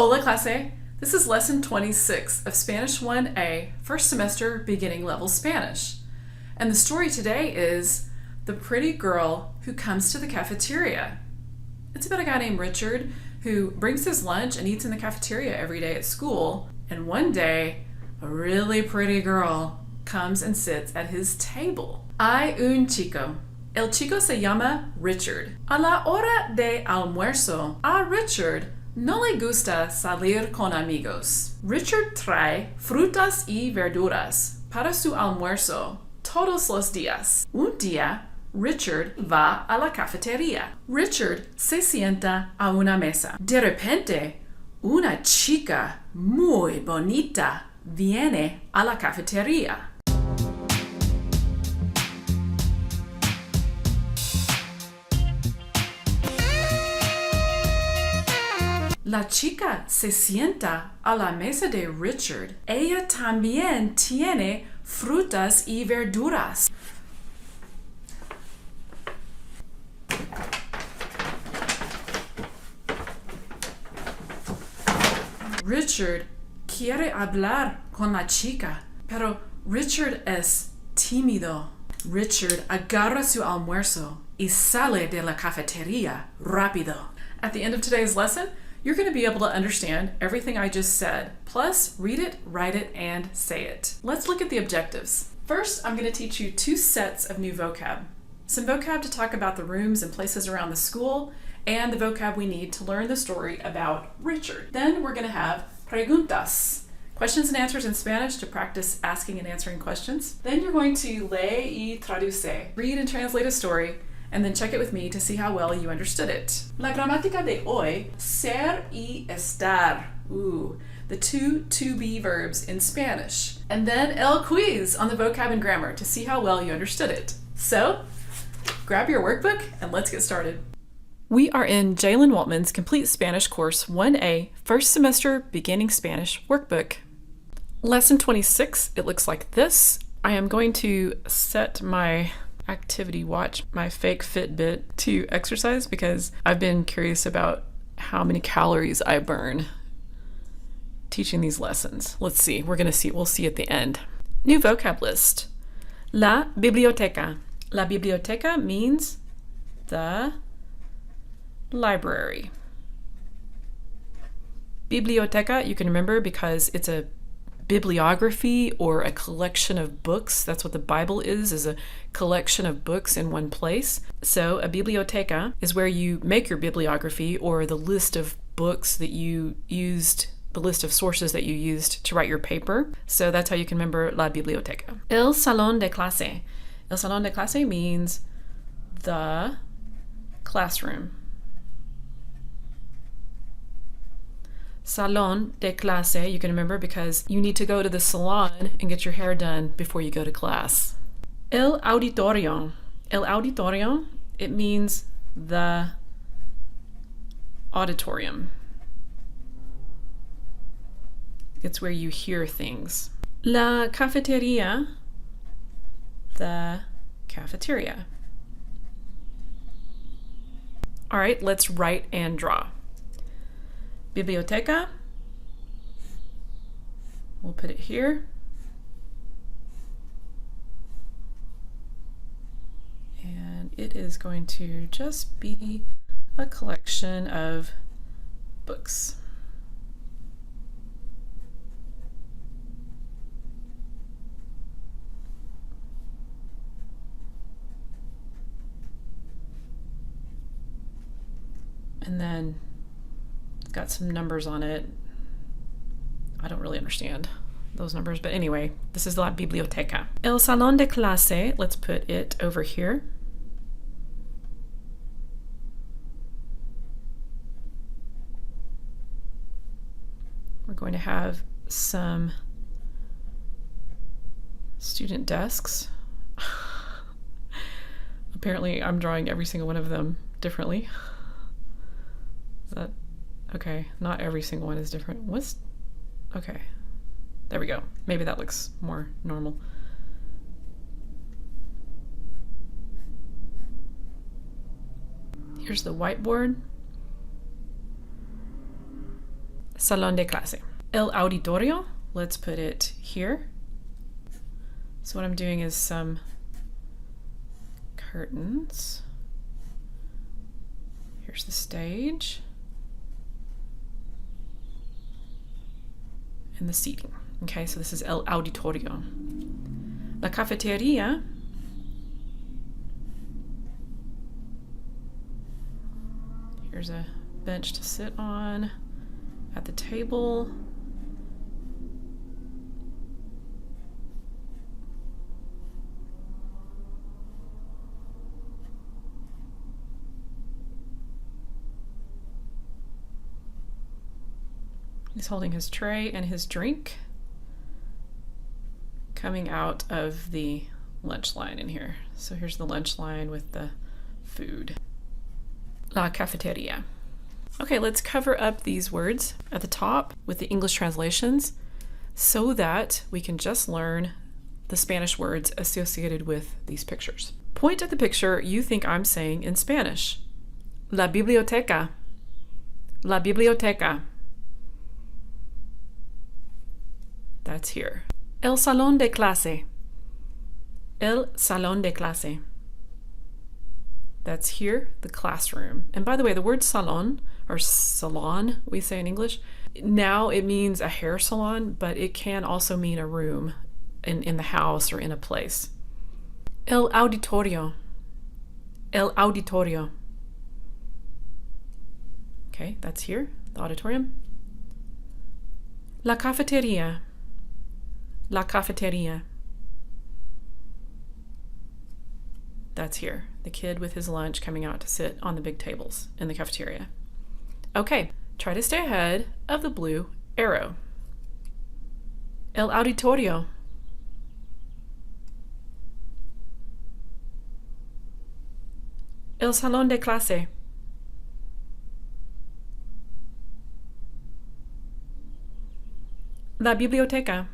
Hola clase! This is lesson 26 of Spanish 1A, first semester beginning level Spanish. And the story today is The Pretty Girl Who Comes to the Cafeteria. It's about a guy named Richard who brings his lunch and eats in the cafeteria every day at school. And one day, a really pretty girl comes and sits at his table. Hay un chico. El chico se llama Richard. A la hora de almuerzo, a Richard no le gusta salir con amigos. Richard trae frutas y verduras para su almuerzo todos los días. Un día, Richard va a la cafeteria. Richard se sienta a una mesa. De repente, una chica muy bonita viene a la cafeteria. La chica se sienta a la mesa de Richard. Ella también tiene frutas y verduras. Richard quiere hablar con la chica, pero Richard es tímido. Richard agarra su almuerzo y sale de la cafeteria rápido. At the end of today's lesson, you're going to be able to understand everything I just said, plus read it, write it, and say it. Let's look at the objectives. First, I'm going to teach you 2 sets of new vocab. Some vocab to talk about the rooms and places around the school, and the vocab we need to learn the story about Richard. Then we're going to have preguntas, questions and answers in Spanish to practice asking and answering questions. Then you're going to lee y traduce, read and translate a story, and then check it with me to see how well you understood it. La gramática de hoy, ser y estar. The 2 to-be verbs in Spanish. And then el quiz on the vocab and grammar to see how well you understood it. So, grab your workbook and let's get started. We are in Jalen Waltman's Complete Spanish Course 1A, First Semester Beginning Spanish Workbook. Lesson 26, it looks like this. I am going to set my activity watch, my fake Fitbit, to exercise because I've been curious about how many calories I burn teaching these lessons. Let's see, we'll see at the end. New vocab list. La biblioteca. La biblioteca means the library. Biblioteca, you can remember because it's a bibliography or a collection of books. That's what the Bible is a collection of books in one place. So a biblioteca is where you make your bibliography or the list of books that you used, the list of sources that you used to write your paper. So that's how you can remember la biblioteca. El salón de clase. El salón de clase means the classroom. Salón de clase, you can remember because you need to go to the salon and get your hair done before you go to class. El auditorio. El auditorio, it means the auditorium. It's where you hear things. La cafeteria, the cafeteria. All right, let's write and draw. Biblioteca, we'll put it here. And it is going to just be a collection of books. And then got some numbers on it. I don't really understand those numbers, but anyway, this is la biblioteca. El salón de clase, let's put it over here. We're going to have some student desks. Apparently, I'm drawing every single one of them differently. Is that okay? Not every single one is different. Okay. There we go. Maybe that looks more normal. Here's the whiteboard. Salón de clase. El auditorio, let's put it here. So what I'm doing is some curtains. Here's the stage. And the seating. Okay, so this is el auditorio. La cafeteria. Here's a bench to sit on at the table. He's holding his tray and his drink coming out of the lunch line in here. So here's the lunch line with the food. La cafeteria. Okay, let's cover up these words at the top with the English translations so that we can just learn the Spanish words associated with these pictures. Point at the picture you think I'm saying in Spanish. La biblioteca. La biblioteca. That's here. El salón de clase. El salón de clase. That's here, the classroom. And by the way, the word salon, or salon, we say in English, now it means a hair salon, but it can also mean a room in the house or in a place. El auditorio. El auditorio. Okay, that's here, the auditorium. La cafeteria. La cafeteria. That's here, the kid with his lunch coming out to sit on the big tables in the cafeteria. Okay, try to stay ahead of the blue arrow. El auditorio. El salón de clase. La biblioteca.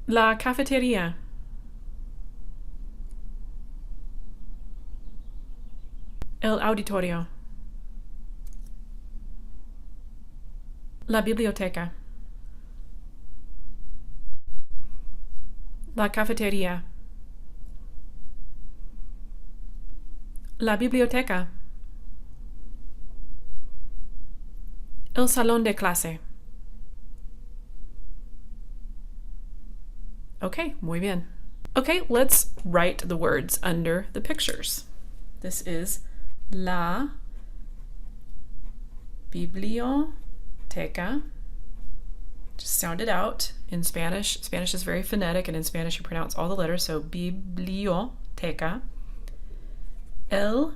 La cafeteria. El auditorio. La biblioteca. La cafeteria. La biblioteca. El salón de clase. Okay, muy bien. Okay, let's write the words under the pictures. This is la biblioteca. Just sound it out in Spanish. Spanish is very phonetic, and in Spanish you pronounce all the letters, so biblioteca. El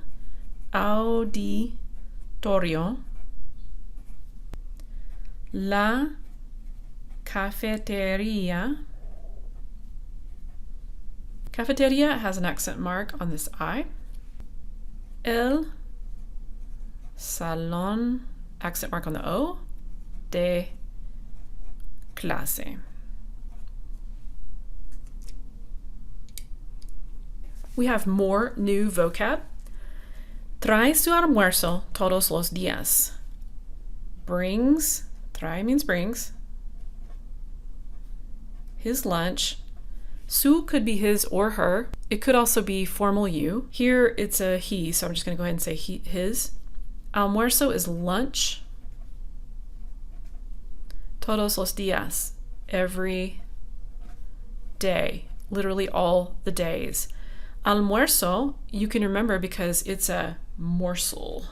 auditorio. La cafeteria. Cafeteria has an accent mark on this I. El salón, accent mark on the O, de clase. We have more new vocab. Trae su almuerzo todos los días. Brings, trae means brings, his lunch. Su could be his or her. It could also be formal you. Here it's a he, so I'm just going to go ahead and say his. Almuerzo is lunch. Todos los días, every day, literally all the days. Almuerzo, you can remember because it's a morsel.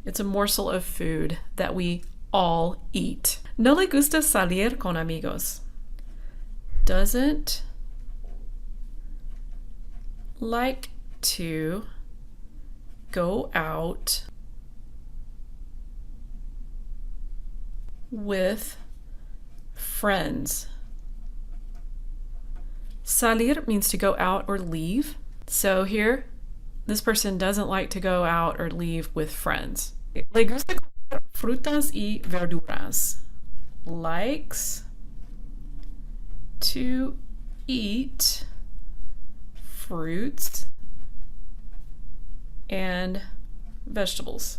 It's a morsel of food that we all eat. No le gusta salir con amigos. Doesn't like to go out with friends. Salir means to go out or leave. So here, this person doesn't like to go out or leave with friends. Le gusta comer frutas y verduras. Likes to eat fruits and vegetables.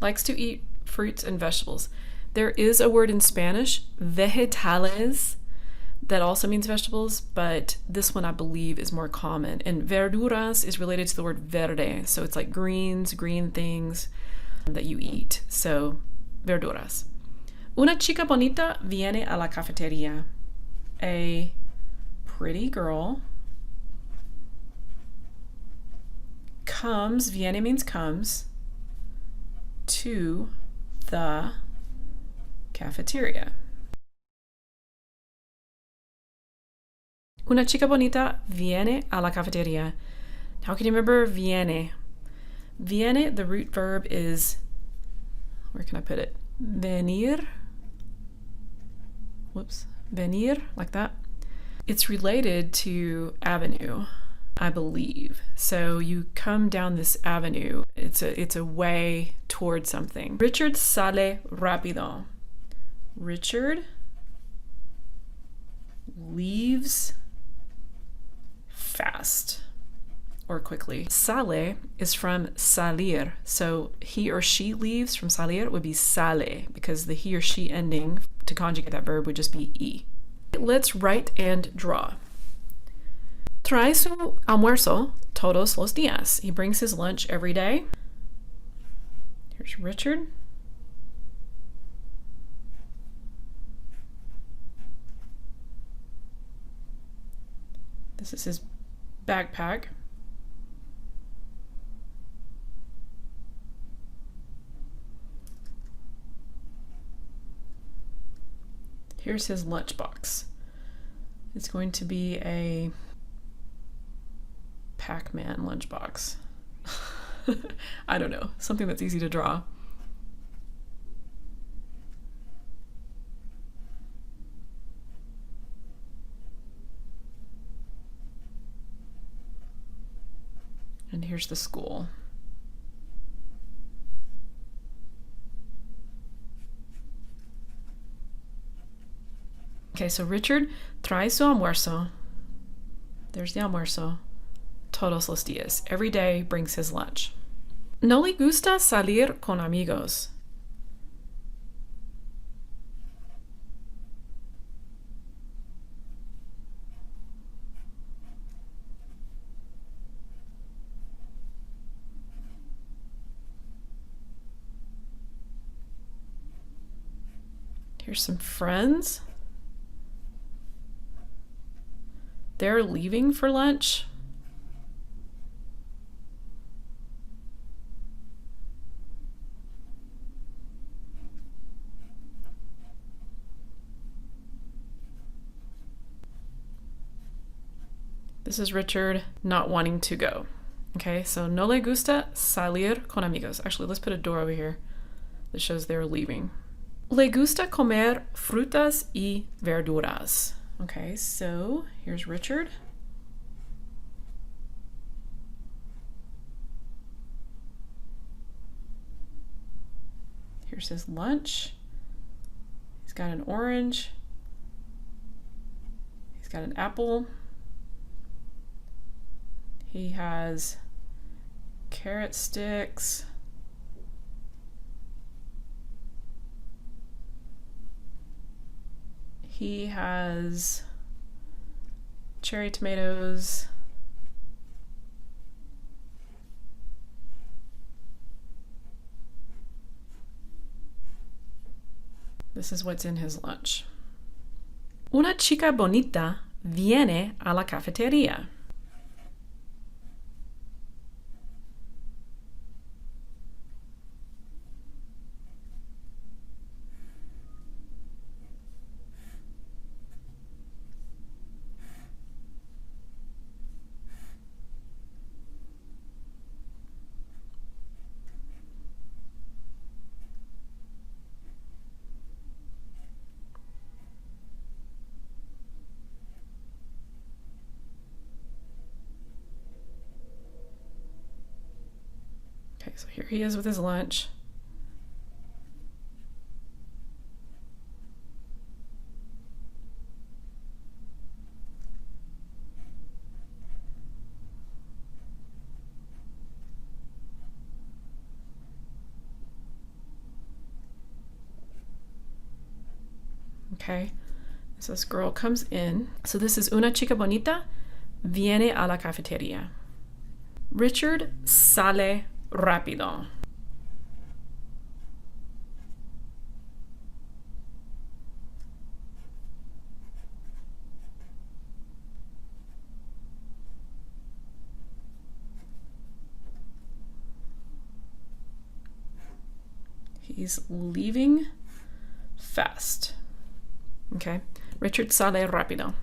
Likes to eat fruits and vegetables. There is a word in Spanish, vegetales, that also means vegetables, but this one I believe is more common. And verduras is related to the word verde, so it's like greens, green things that you eat. So, verduras. Una chica bonita viene a la cafeteria. A pretty girl comes, viene means comes, to the cafeteria. Una chica bonita viene a la cafeteria. How can you remember viene? Viene, the root verb is, where can I put it? Venir. Whoops. Venir, like that. It's related to avenue, I believe. So you come down this avenue. It's a way towards something. Richard sale rápido. Richard leaves fast or quickly. Sale is from salir. So he or she leaves from salir would be sale because the he or she ending to conjugate that verb would just be e. Let's write and draw. Trae su almuerzo todos los días. He brings his lunch every day. Here's Richard. This is his backpack. Here's his lunchbox. It's going to be a Pac-Man lunchbox. I don't know, something that's easy to draw. And here's the school. Okay, so Richard trae su almuerzo. There's the almuerzo. Todos los días. Every day brings his lunch. No le gusta salir con amigos. Here's some friends. They're leaving for lunch. This is Richard not wanting to go. Okay, so no le gusta salir con amigos. Actually, let's put a door over here that shows they're leaving. Le gusta comer frutas y verduras. Okay, so here's Richard. Here's his lunch. He's got an orange. He's got an apple. He has carrot sticks. He has cherry tomatoes. This is what's in his lunch. Una chica bonita viene a la cafeteria. Okay, so here he is with his lunch. okay? So this girl comes in. So this is una chica bonita viene a la cafeteria. Richard sale rápido. He's leaving fast. Okay, Richard sale rápido.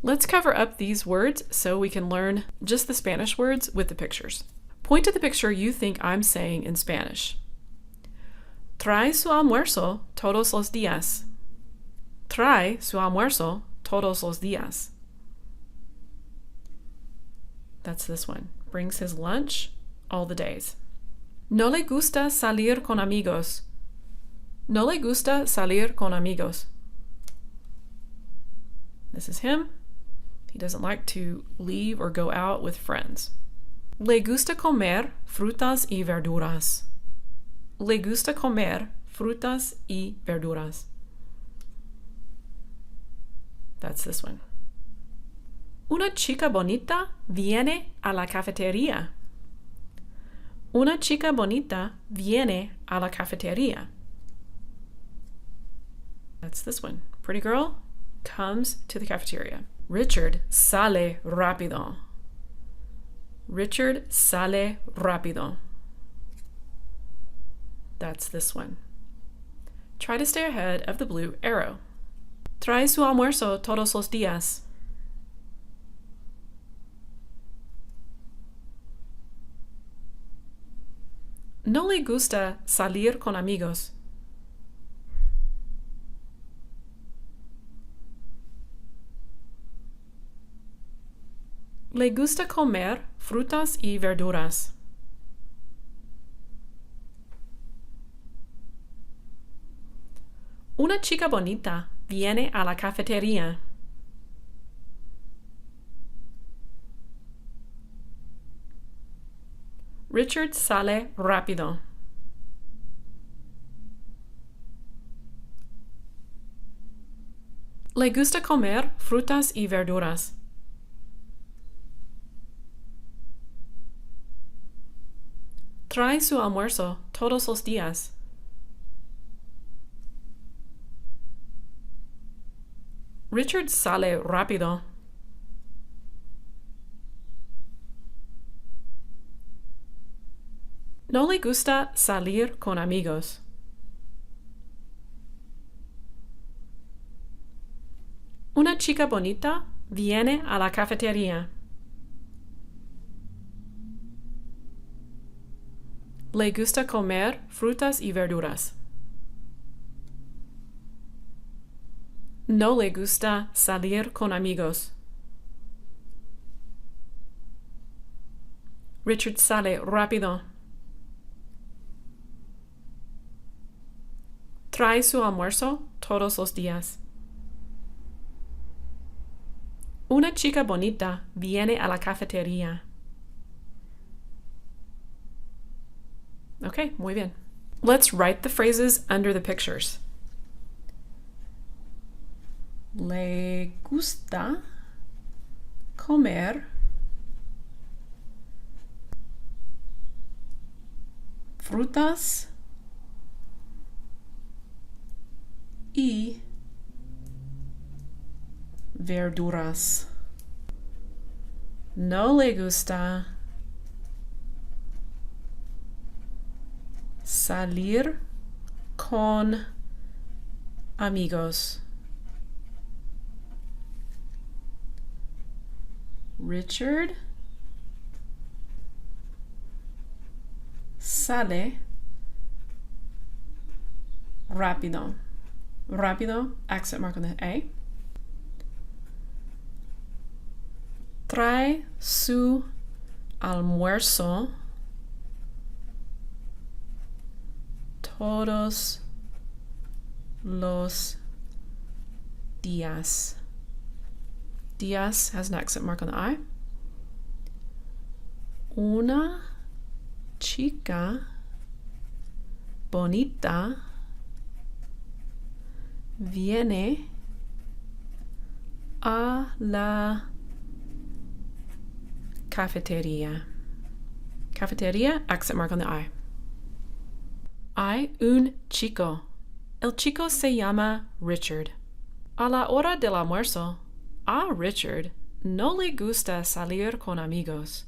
Let's cover up these words so we can learn just the Spanish words with the pictures. Point to the picture you think I'm saying in Spanish. Trae su almuerzo todos los días. Trae su almuerzo todos los días. That's this one. Brings his lunch all the days. No le gusta salir con amigos. No le gusta salir con amigos. This is him. He doesn't like to leave or go out with friends. Le gusta comer frutas y verduras. Le gusta comer frutas y verduras. That's this one. Una chica bonita viene a la cafeteria. Una chica bonita viene a la cafeteria. That's this one. Pretty girl comes to the cafeteria. Richard sale rápido. Richard sale rápido. That's this one. Try to stay ahead of the blue arrow. Trae su almuerzo todos los días. No le gusta salir con amigos. Le gusta comer frutas y verduras. Una chica bonita viene a la cafetería. Richard sale rápido. Le gusta comer frutas y verduras. Trae su almuerzo todos los días. Richard sale rápido. No le gusta salir con amigos. Una chica bonita viene a la cafetería. Le gusta comer frutas y verduras. No le gusta salir con amigos. Richard sale rápido. Trae su almuerzo todos los días. Una chica bonita viene a la cafetería. Okay, muy bien. Let's write the phrases under the pictures. Le gusta comer frutas y verduras. No le gusta salir con amigos. Richard sale rápido. Rápido, accent mark on the A. Trae su almuerzo todos los días. Días has an accent mark on the I. Una chica bonita viene a la cafeteria. Cafeteria, accent mark on the I. Hay un chico. El chico se llama Richard. A la hora del almuerzo, a Richard no le gusta salir con amigos.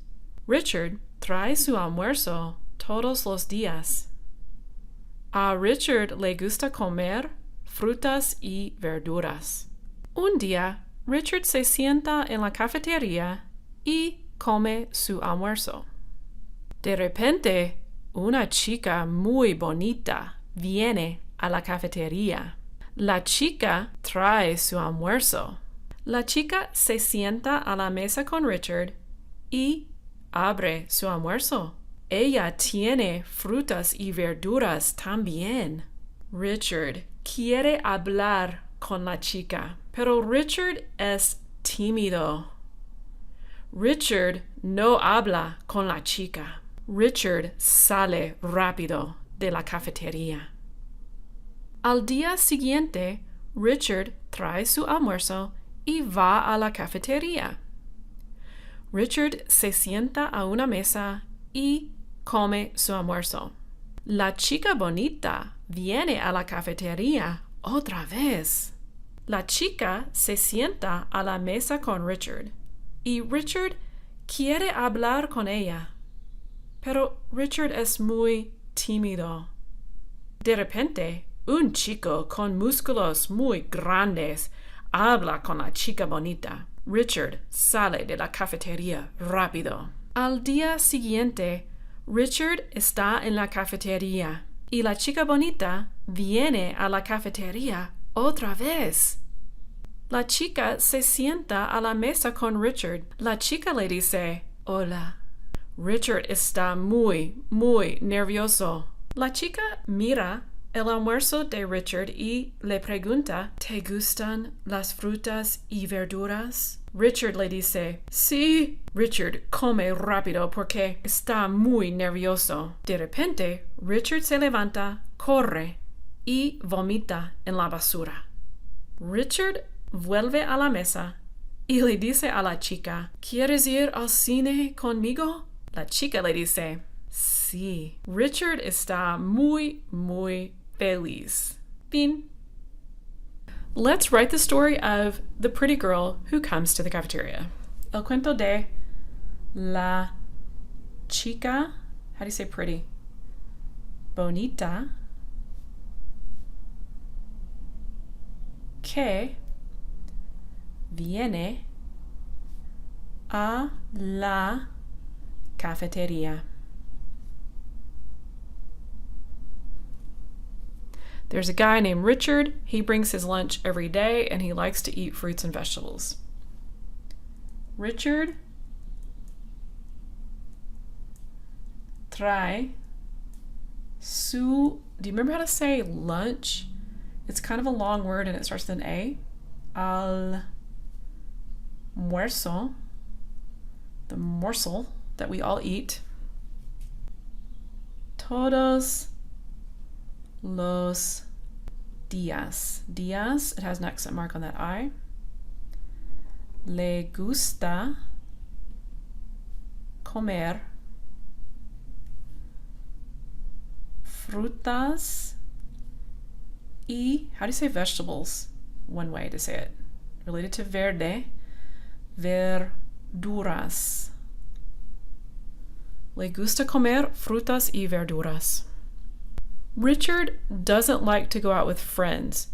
Richard trae su almuerzo todos los días. A Richard le gusta comer frutas y verduras. Un día, Richard se sienta en la cafetería y come su almuerzo. De repente, una chica muy bonita viene a la cafetería. La chica trae su almuerzo. La chica se sienta a la mesa con Richard y abre su almuerzo. Ella tiene frutas y verduras también. Richard quiere hablar con la chica, pero Richard es tímido. Richard no habla con la chica. Richard sale rápido de la cafetería. Al día siguiente, Richard trae su almuerzo y va a la cafetería. Richard se sienta a una mesa y come su almuerzo. La chica bonita viene a la cafetería otra vez. La chica se sienta a la mesa con Richard y Richard quiere hablar con ella. Pero Richard es muy tímido. De repente, un chico con músculos muy grandes habla con la chica bonita. Richard sale de la cafetería rápido. Al día siguiente, Richard está en la cafetería y la chica bonita viene a la cafetería otra vez. La chica se sienta a la mesa con Richard. La chica le dice, hola. Richard está muy nervioso. La chica mira el almuerzo de Richard y le pregunta, ¿te gustan las frutas y verduras? Richard le dice, sí. Richard come rápido porque está muy nervioso. De repente, Richard se levanta, corre y vomita en la basura. Richard vuelve a la mesa y le dice a la chica, ¿quieres ir al cine conmigo? La chica le dice, sí. Richard está muy feliz. Fin. Let's write the story of the pretty girl who comes to the cafeteria. El cuento de la chica, how do you say pretty? Bonita, que viene a la cafeteria. There's a guy named Richard. He brings his lunch every day and he likes to eat fruits and vegetables. Richard trae su, do you remember how to say lunch? It's kind of a long word and it starts with an A. Almuerzo, the morsel that we all eat. Todos los días. Días, it has an accent mark on that I. Le gusta comer frutas y, how do you say vegetables? One way to say it. Related to verde, verduras. Le gusta comer frutas y verduras. Richard doesn't like to go out with friends.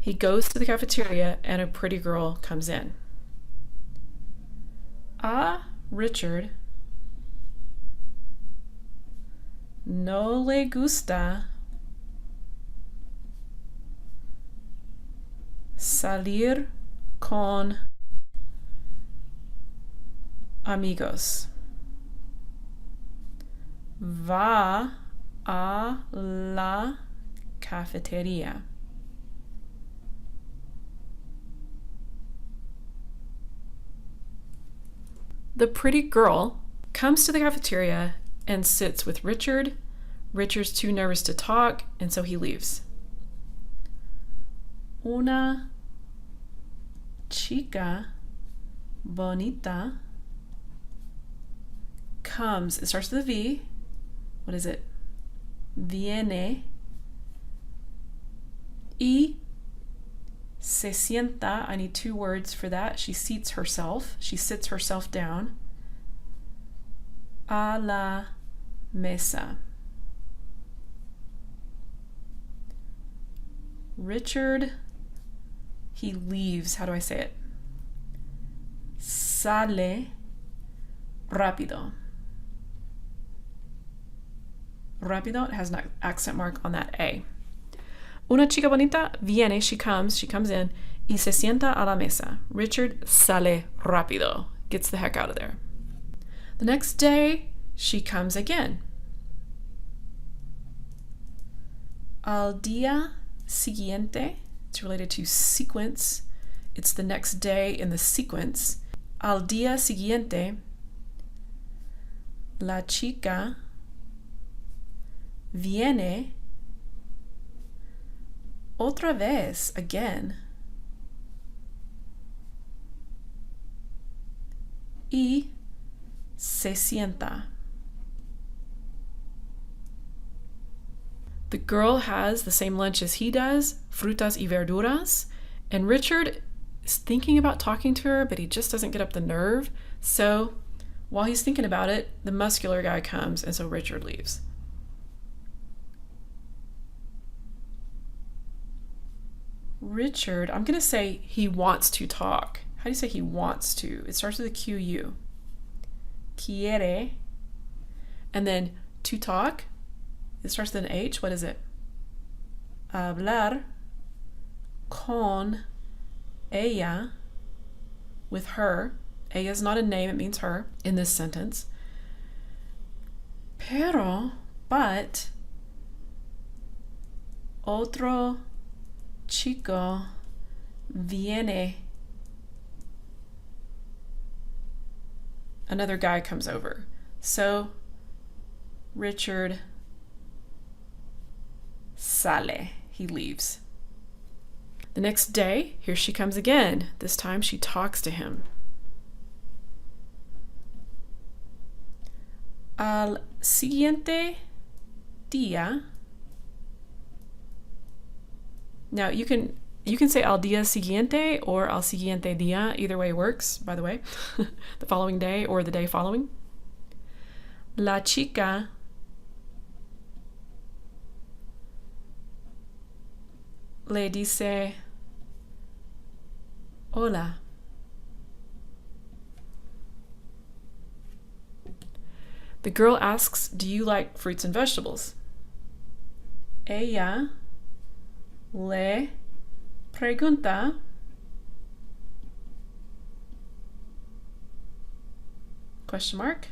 He goes to the cafeteria and a pretty girl comes in. A Richard no le gusta salir con amigos. Va a la cafetería. The pretty girl comes to the cafeteria and sits with Richard. Richard's too nervous to talk, and so he leaves. Una chica bonita comes. It starts with a V. What is it? Viene y se sienta. I need 2 words for that. She seats herself. She sits herself down. A la mesa. Richard, he leaves. How do I say it? Sale rápido. Rápido, it has an accent mark on that A. Una chica bonita viene, she comes in, y se sienta a la mesa. Richard sale rápido, gets the heck out of there. The next day, she comes again. Al día siguiente, it's related to sequence. It's the next day in the sequence. Al día siguiente, la chica viene otra vez, again, y se sienta. The girl has the same lunch as he does, frutas y verduras, and Richard is thinking about talking to her, but he just doesn't get up the nerve. So while he's thinking about it, the muscular guy comes, and so Richard leaves. Richard, I'm going to say he wants to talk. How do you say he wants to? It starts with a Q-U. Quiere. And then to talk, it starts with an H. What is it? Hablar con ella, with her. Ella is not a name, it means her in this sentence. But, otro chico viene. Another guy comes over. So, Richard sale. He leaves. The next day, here she comes again. This time she talks to him. Al siguiente día. Now you can say al día siguiente or al siguiente día. Either way works, by the way. The following day or the day following. La chica le dice hola. The girl asks, do you like fruits and vegetables? Ella le pregunta question mark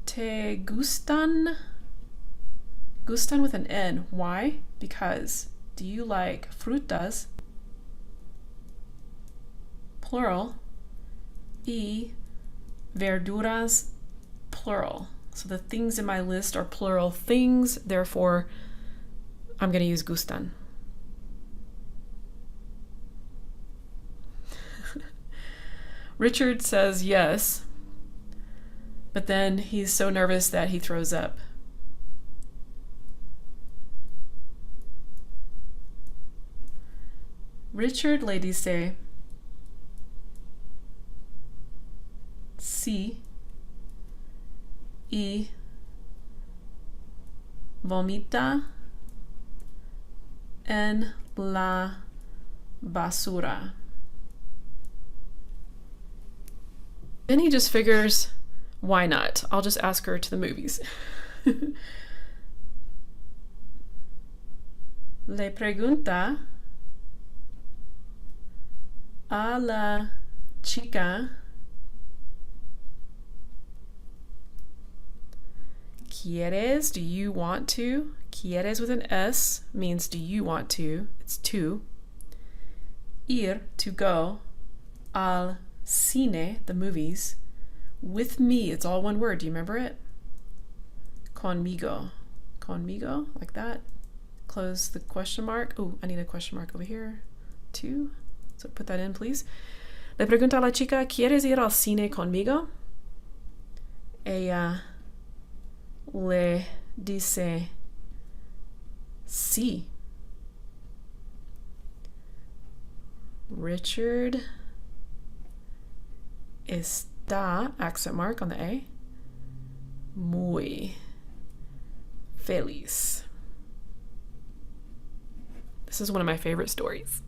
¿Te gustan? Gustan with an N. Why? Because do you like frutas, plural, y verduras, plural. So the things in my list are plural things, therefore I'm going to use gustan. Richard says yes, but then he's so nervous that he throws up. Richard le dice sí y vomita en la basura. Then he just figures, why not? I'll just ask her to the movies. Le pregunta a la chica ¿Quieres? Do you want to? ¿Quieres with an S means do you want to? It's to. Ir, to go. Al cine, the movies. With me, it's all one word. Do you remember it? Conmigo. Conmigo, like that. close the question mark. Oh, I need a question mark over here too. So put that in, please. Le pregunta a la chica, ¿quieres ir al cine conmigo? Ella le dice sí. Richard está, accent mark on the A, muy feliz. This is one of my favorite stories.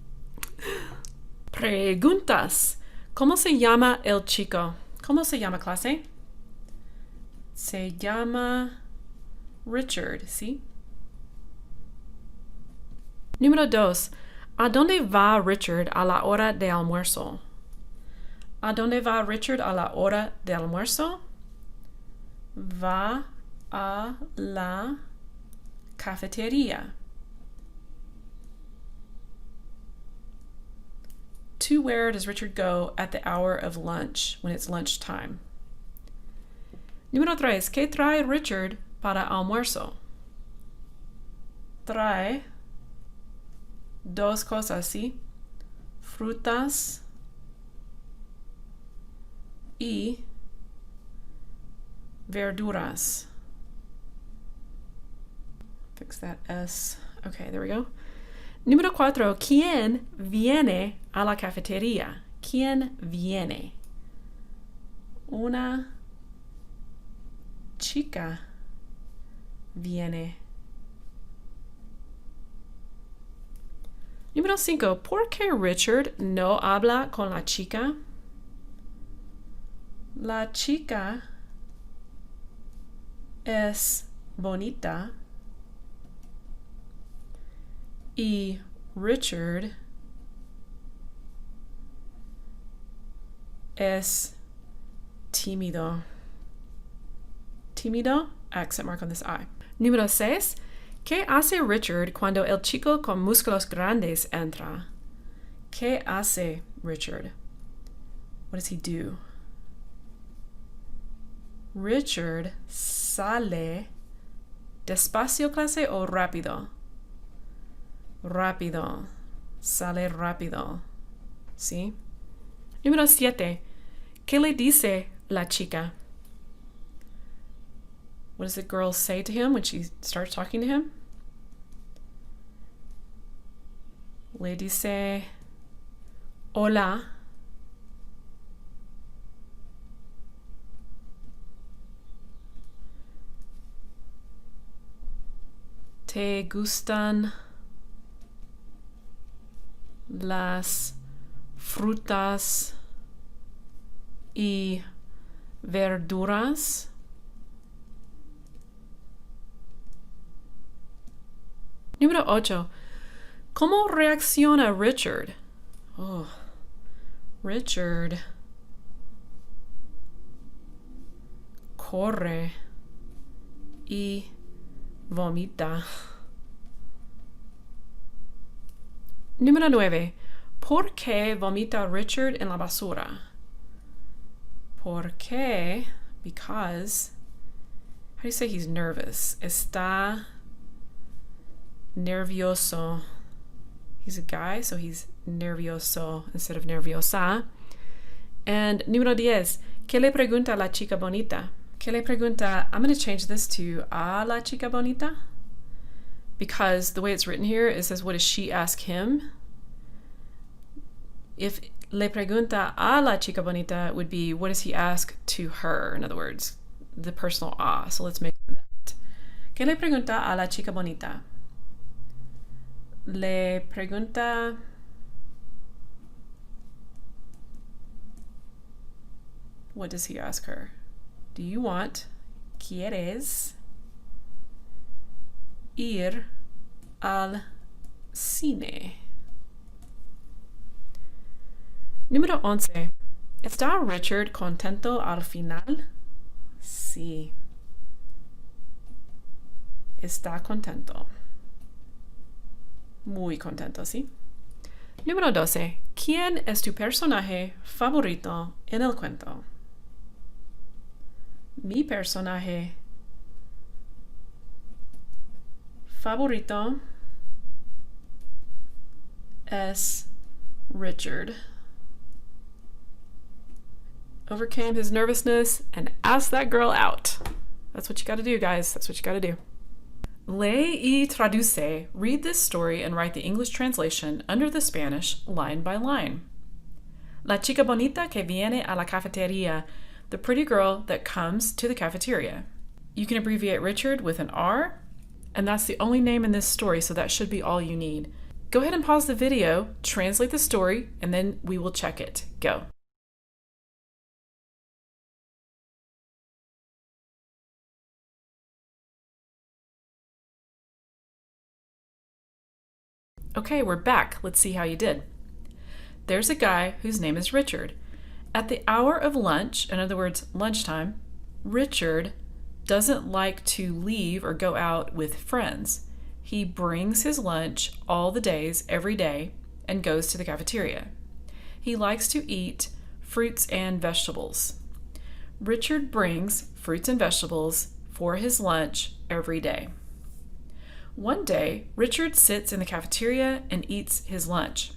Preguntas. ¿Cómo se llama el chico? ¿Cómo se llama, clase? Se llama Richard, ¿sí? Número 2. ¿A dónde va Richard a la hora de almuerzo? ¿A dónde va Richard a la hora de almuerzo? Va a la cafeteria. To where does Richard go at the hour of lunch, when it's lunchtime? Número 3. ¿Qué trae Richard para almuerzo? Trae dos cosas, ¿sí? Frutas y verduras. Fix that S. Okay, there we go. Número 4. ¿Quién viene a la cafeteria? ¿Quién viene? Una chica viene. Número 5. ¿Por qué Richard no habla con la chica? La chica es bonita y Richard es tímido. Tímido, accent mark on this I. Número 6. ¿Qué hace Richard cuando el chico con músculos grandes entra? ¿Qué hace Richard? What does he do? Richard sale despacio, clase, o rápido? Rápido. Sale rápido. ¿Sí? Número 7. ¿Qué le dice la chica? What does the girl say to him when she starts talking to him? Le dice hola. ¿Te gustan las frutas y verduras? Número 8. ¿Cómo reacciona Richard? Oh, Richard corre y vomita. Número 9. ¿Por qué vomita Richard en la basura? ¿Por qué? Because. How do you say he's nervous? Está nervioso. He's a guy, so he's nervioso instead of nerviosa. And número 10. ¿Qué le pregunta a la chica bonita? ¿Qué le pregunta? I'm going to change this to a la chica bonita, because the way it's written here, it says, what does she ask him? If le pregunta a la chica bonita would be, what does he ask to her? In other words, the personal a. So let's make that. ¿Qué le pregunta a la chica bonita? Le pregunta, what does he ask her? Do you want, quieres ir al cine? Número 11. ¿Está Richard contento al final? Sí. Está contento. Muy contento, ¿sí? Número 12. ¿Quién es tu personaje favorito en el cuento? Mi personaje favorito S. Richard overcame his nervousness and asked that girl out. That's what you got to do, guys. That's what you got to do. Lee y traduce. Read this story and write the English translation under the Spanish line by line. La chica bonita que viene a la cafeteria. The pretty girl that comes to the cafeteria. You can abbreviate Richard with an R, and that's the only name in this story, so that should be all you need. Go ahead and pause the video, translate the story, and then we will check it. Go. Okay, we're back. Let's see how you did. There's a guy whose name is Richard. At the hour of lunch, in other words, lunchtime, Richard doesn't like to leave or go out with friends. He brings his lunch all the days, every day, and goes to the cafeteria. He likes to eat fruits and vegetables. Richard brings fruits and vegetables for his lunch every day. One day, Richard sits in the cafeteria and eats his lunch.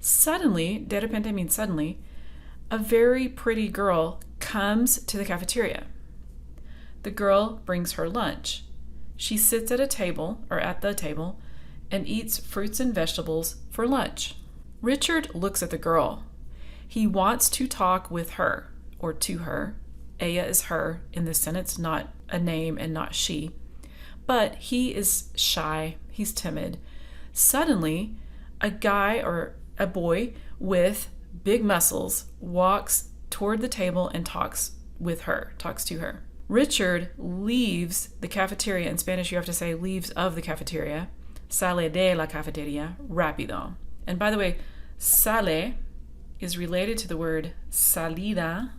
Suddenly, de repente means suddenly, a very pretty girl comes to the cafeteria. The girl brings her lunch. She sits at the table, and eats fruits and vegetables for lunch. Richard looks at the girl. He wants to talk with her, or to her. Ella is her in this sentence, not a name and not she. But he is shy, he's timid. Suddenly, a guy or a boy with big muscles walks toward the table and talks to her. Richard leaves the cafeteria. In Spanish, you have to say leaves of the cafeteria. Sale de la cafeteria, rápido. And by the way, sale is related to the word salida,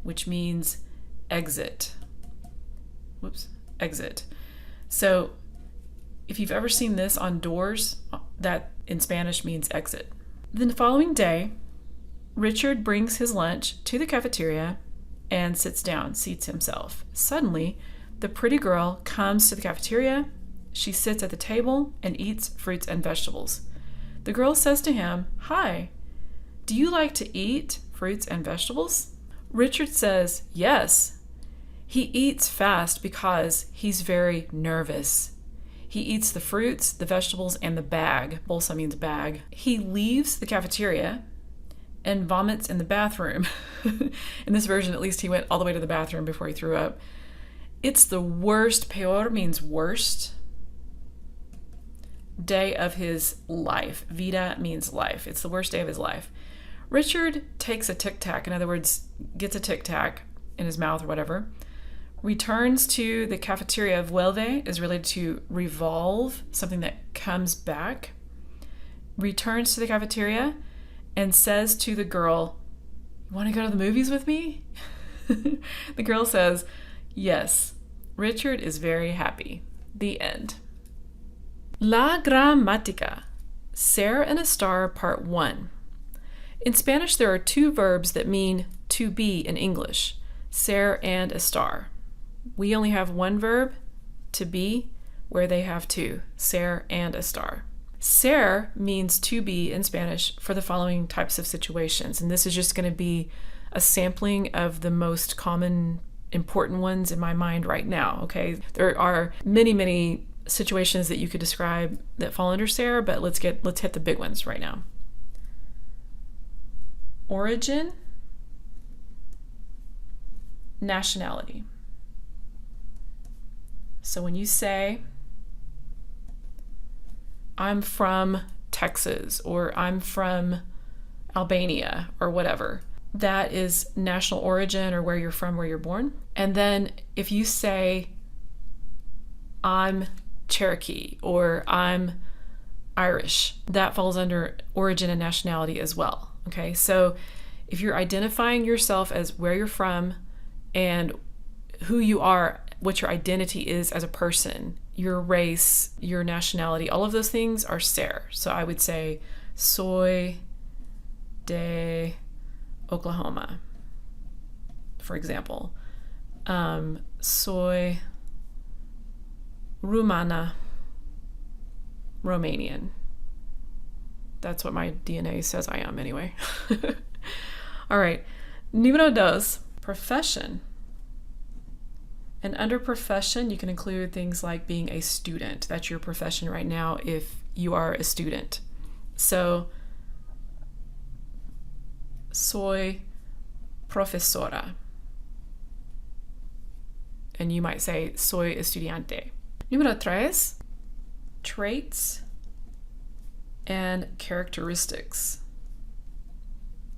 which means exit. Exit. So if you've ever seen this on doors, that in Spanish means exit. Then the following day, Richard brings his lunch to the cafeteria and seats himself. Suddenly, the pretty girl comes to the cafeteria. She sits at the table and eats fruits and vegetables. The girl says to him, "Hi, do you like to eat fruits and vegetables?" Richard says, "Yes." He eats fast because he's very nervous. He eats the fruits, the vegetables, and the bag. Bolsa means bag. He leaves the cafeteria and vomits in the bathroom. In this version, at least, he went all the way to the bathroom before he threw up. It's the worst, peor means worst, day of his life. Vida means life. It's the worst day of his life. Richard takes a Tic Tac, in other words, gets a Tic Tac in his mouth or whatever, returns to the cafeteria. Vuelve is related to revolve, something that comes back. Returns to the cafeteria and says to the girl, "You want to go to the movies with me?" The girl says, "Yes." Richard is very happy. The end. La gramática. Ser and estar, part 1. In Spanish, there are two verbs that mean to be in English, ser and estar. We only have one verb, to be, where they have two, ser and estar. Ser means to be in Spanish for the following types of situations, and this is just going to be a sampling of the most common, important ones in my mind right now, okay? There are many, many situations that you could describe that fall under ser, but let's hit the big ones right now. Origin, nationality. So when you say, "I'm from Texas," or "I'm from Albania," or whatever, that is national origin, or where you're from, where you're born. And then if you say, "I'm Cherokee," or "I'm Irish," that falls under origin and nationality as well. Okay, so if you're identifying yourself as where you're from and who you are, what your identity is as a person, your race, your nationality, all of those things are ser. So I would say, "Soy de Oklahoma," for example. Soy Rumana, Romanian. That's what my DNA says I am anyway. All right. Número dos, profession. And under profession, you can include things like being a student. That's your profession right now if you are a student. So, soy profesora. And you might say, soy estudiante. Número tres, traits and characteristics.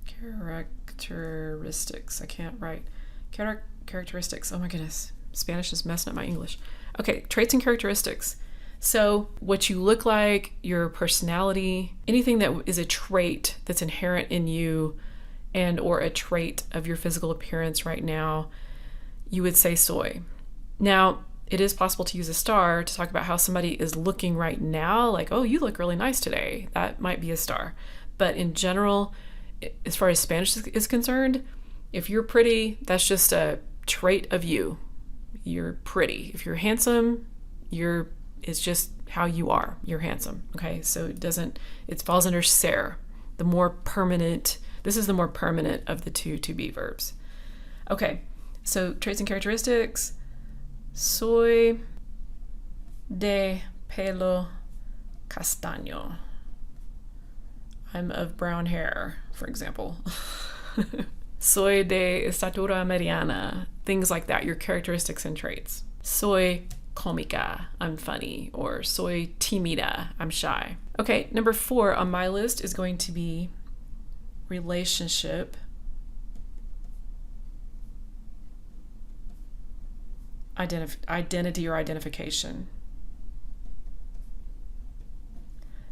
Characteristics. I can't write. Characteristics. Oh my goodness. Spanish is messing up my English. Okay, traits and characteristics. So what you look like, your personality, anything that is a trait that's inherent in you and or a trait of your physical appearance right now, you would say soy. Now, it is possible to use a star to talk about how somebody is looking right now, like, oh, you look really nice today. That might be a star. But in general, as far as Spanish is concerned, if you're pretty, that's just a trait of you. You're pretty. If you're handsome, it's just how you are. You're handsome. Okay, so it falls under ser. This is the more permanent of the two to be verbs. Okay, so traits and characteristics. Soy de pelo castaño. I'm of brown hair, for example. Soy de estatura mediana. Things like that, your characteristics and traits. Soy cómica. I'm funny. Or soy tímida. I'm shy. Okay, number 4 on my list is going to be relationship. Identity or identification.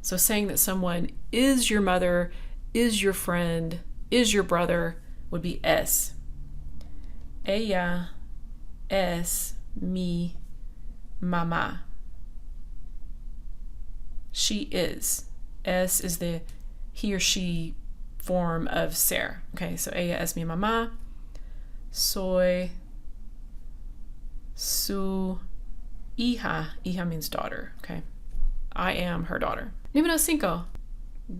So saying that someone is your mother, is your friend, is your brother would be es. Ella es mi mamá. She is. Es is the he or she form of ser. Okay, so ella es mi mamá. Soy su hija. Hija means daughter. Okay. I am her daughter. Número 5.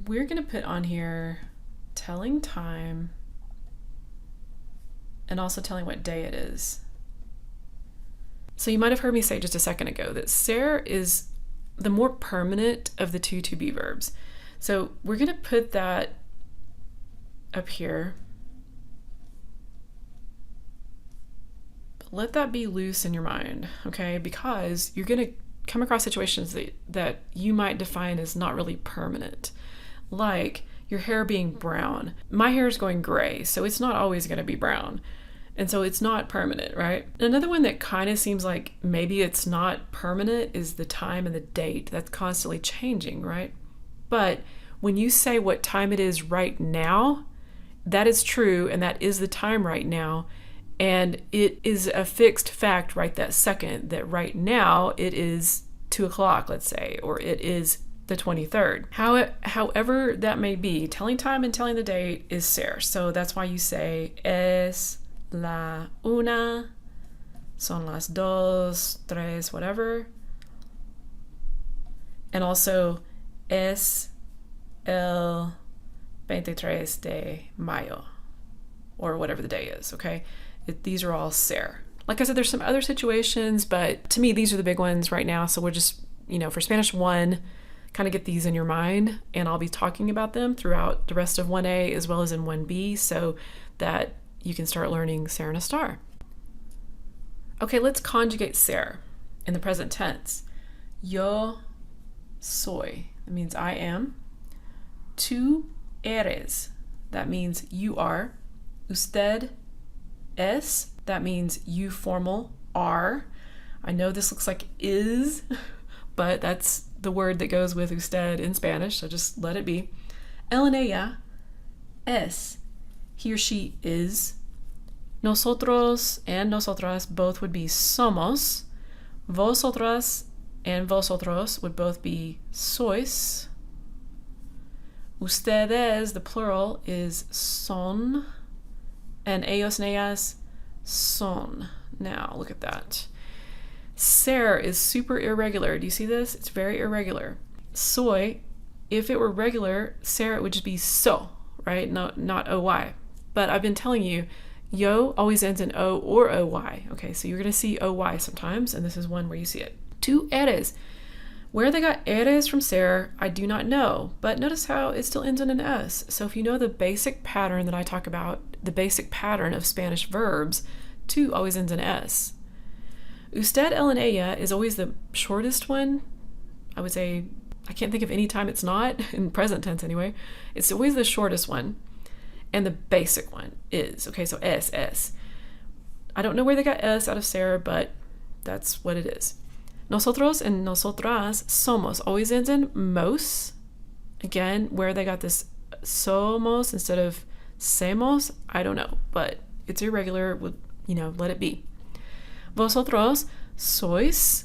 We're going to put on here telling time and also telling what day it is. So you might have heard me say just a second ago that ser is the more permanent of the two to be verbs. So we're going to put that up here. Let that be loose in your mind, okay? Because you're going to come across situations that you might define as not really permanent. Like your hair being brown. My hair is going gray, so it's not always going to be brown. And so it's not permanent, right? Another one that kind of seems like maybe it's not permanent is the time and the date. That's constantly changing, right? But when you say what time it is right now, that is true, and that is the time right now. And it is a fixed fact right that second that right now it is 2:00, let's say, or it is the 23rd. However that may be, telling time and telling the date is ser. So that's why you say es la una, son las dos, tres, whatever. And also es el 23 de mayo, or whatever the day is, okay? These are all ser. Like I said, there's some other situations, but to me, these are the big ones right now. So we're just, for Spanish 1, kind of get these in your mind, and I'll be talking about them throughout the rest of 1A as well as in 1B so that you can start learning ser and a star. Okay, let's conjugate ser in the present tense. Yo soy. That means I am. Tú eres. That means you are. Usted es, that means you formal are. I know this looks like is, but that's the word that goes with usted in Spanish, so just let it be. Él and ella es, he or she is. Nosotros and nosotras both would be somos. Vosotras and vosotros would both be sois. Ustedes, the plural, is son. And ellos and ellas, son. Now, look at that. Ser is super irregular. Do you see this? It's very irregular. Soy if it were regular, Sarah, it would just be so, right? No, not OY. But I've been telling you, yo always ends in O or OY. Okay, so you're going to see OY sometimes, and this is one where you see it. Tu eres. Where they got eres from Sarah, I do not know, but notice how it still ends in an S. So if you know the basic pattern that I talk about, the basic pattern of Spanish verbs, tu always ends in S. Usted, él, and ella is always the shortest one. I would say, I can't think of any time it's not, in present tense anyway. It's always the shortest one. And the basic one is, okay, so S. I don't know where they got S out of Sarah, but that's what it is. Nosotros and nosotras somos always ends in mos. Again, where they got this somos instead of semos, I don't know, but it's irregular. Let it be. Vosotros sois.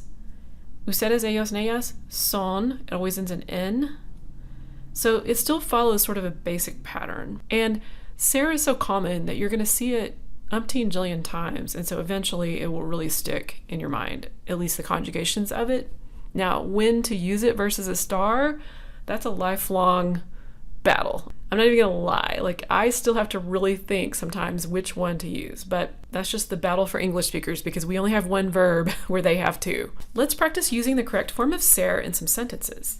Ustedes, ellos, and ellas son. It always ends in N. So it still follows sort of a basic pattern. And Sarah is so common that you're going to see it umpteen jillion times, and so eventually it will really stick in your mind, at least the conjugations of it. Now, when to use it versus a star, that's a lifelong battle. I'm not even gonna lie, like I still have to really think sometimes which one to use, but that's just the battle for English speakers because we only have one verb where they have two. Let's practice using the correct form of ser in some sentences.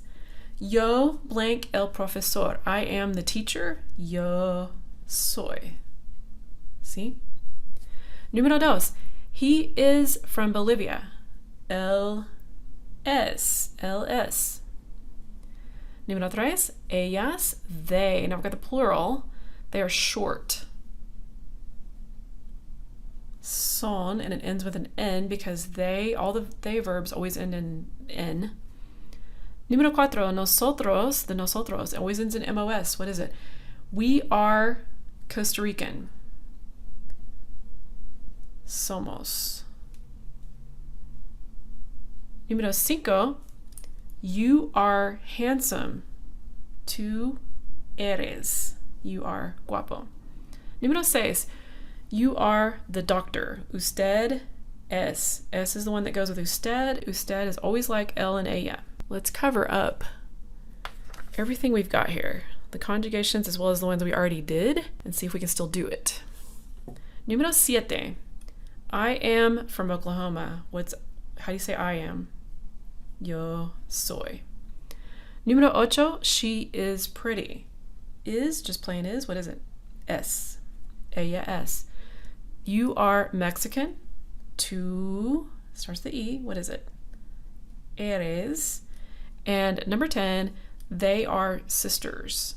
Yo blank el profesor. I am the teacher. Yo soy. See? Número dos. He is from Bolivia. Él es. Número tres. Ellas, they. Now we've got the plural. They are short. Son, and it ends with an N because they, all the they verbs always end in N. Número cuatro. Nosotros, the nosotros, always ends in MOS. What is it? We are Costa Rican. Somos. Número cinco. You are handsome. Tu eres. You are guapo. Número seis. You are the doctor. Usted es. Es is the one that goes with usted. Usted is always like el and ella. Let's cover up everything we've got here. The conjugations as well as the ones we already did, and see if we can still do it. Número siete. I am from Oklahoma. How do you say I am? Yo soy. Número ocho. She is pretty. Is, just plain is. What is it? Es. Ella es. You are Mexican. Tu, starts the E. What is it? Eres. And number 10, they are sisters.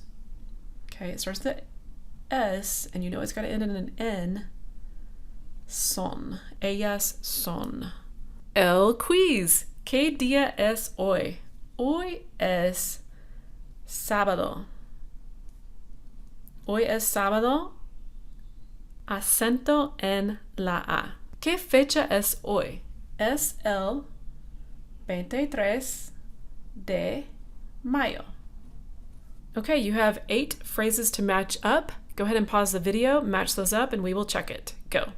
Okay, it starts with the S, and you know it's got to end in an N. Son. Ellas son. El quiz. ¿Qué día es hoy? Hoy es sábado. Hoy es sábado. Acento en la A. ¿Qué fecha es hoy? Es el 23 de mayo. Okay, you have 8 phrases to match up. Go ahead and pause the video, match those up, and we will check it. Go.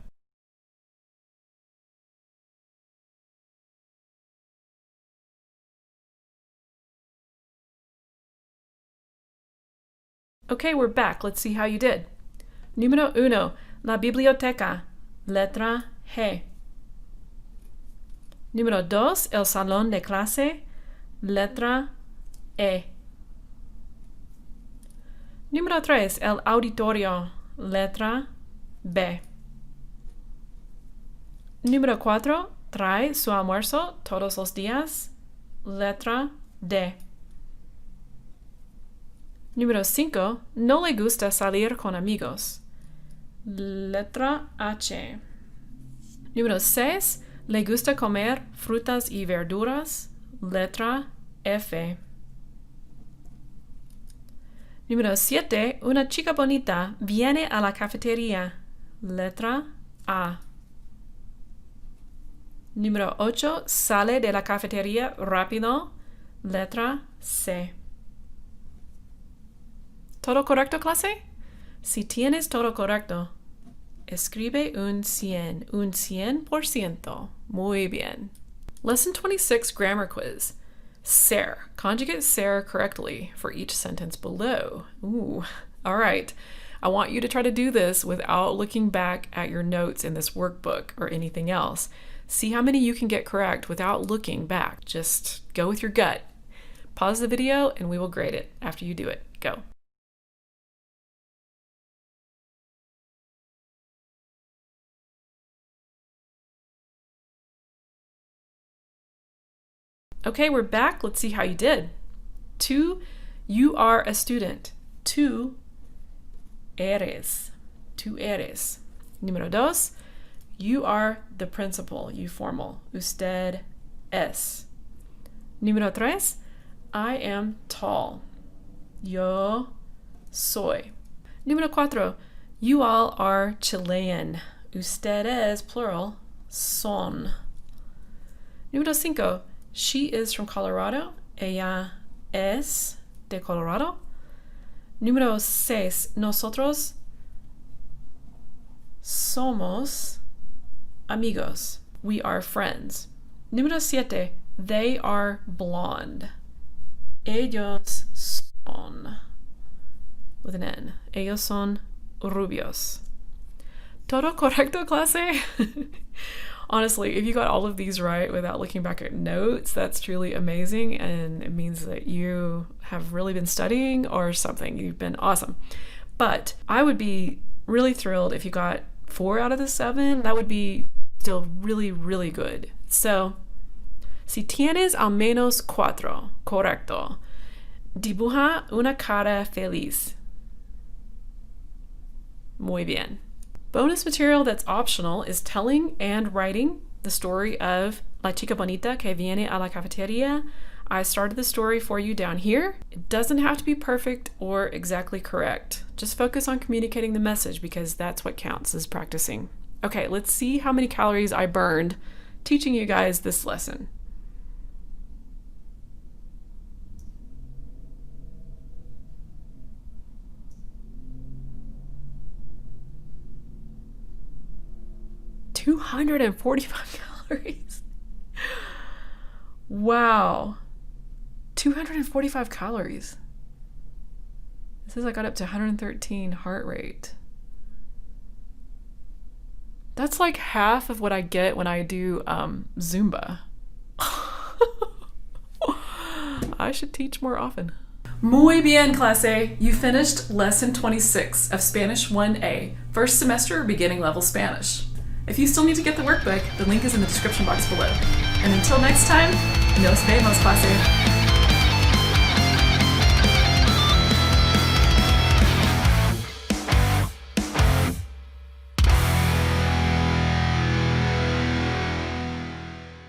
Okay, we're back. Let's see how you did. Número 1. La biblioteca. Letra G. Número 2. El salón de clase. Letra E. Número 3. El auditorio. Letra B. Número 4. Trae su almuerzo todos los días. Letra D. Número 5. No le gusta salir con amigos. Letra H. Número 6. Le gusta comer frutas y verduras. Letra F. Número 7. Una chica bonita viene a la cafetería. Letra A. Número 8. Sale de la cafetería rápido. Letra C. ¿Todo correcto, clase? Si tienes todo correcto, escribe un 100. Un 100%. Muy bien. Lesson 26 Grammar Quiz. ser. Conjugate ser correctly for each sentence below. Ooh, all right. I want you to try to do this without looking back at your notes in this workbook or anything else. See how many you can get correct without looking back. Just go with your gut. Pause the video and we will grade it after you do it. Go. Okay, we're back. Let's see how you did. 2, you are a student. 2, eres. Tú eres. Número 2, you are the principal. You formal. Usted es. Número 3, I am tall. Yo soy. Número 4, you all are Chilean. Ustedes, plural, son. Número 5, she is from Colorado. Ella es de Colorado. Número 6, nosotros somos amigos. We are friends. Número 7, they are blonde. Ellos son, with an N. Ellos son rubios. ¿Todo correcto, clase? Honestly, if you got all of these right without looking back at notes, that's truly amazing, and it means that you have really been studying or something. You've been awesome. But I would be really thrilled if you got 4 out of the 7. That would be still really, really good. So, si tienes al menos 4, correcto. Dibuja una cara feliz. Muy bien. Bonus material that's optional is telling and writing the story of La Chica Bonita que viene a la cafeteria. I started the story for you down here. It doesn't have to be perfect or exactly correct. Just focus on communicating the message because that's what counts as practicing. Okay, let's see how many calories I burned teaching you guys this lesson. $245 calories. Wow. 245 calories. It says I got up to 113 heart rate. That's like half of what I get when I do Zumba. I should teach more often. Muy bien, clase. You finished lesson 26 of Spanish 1A, first semester beginning level Spanish. If you still need to get the workbook, the link is in the description box below. And until next time, nos vemos, clase.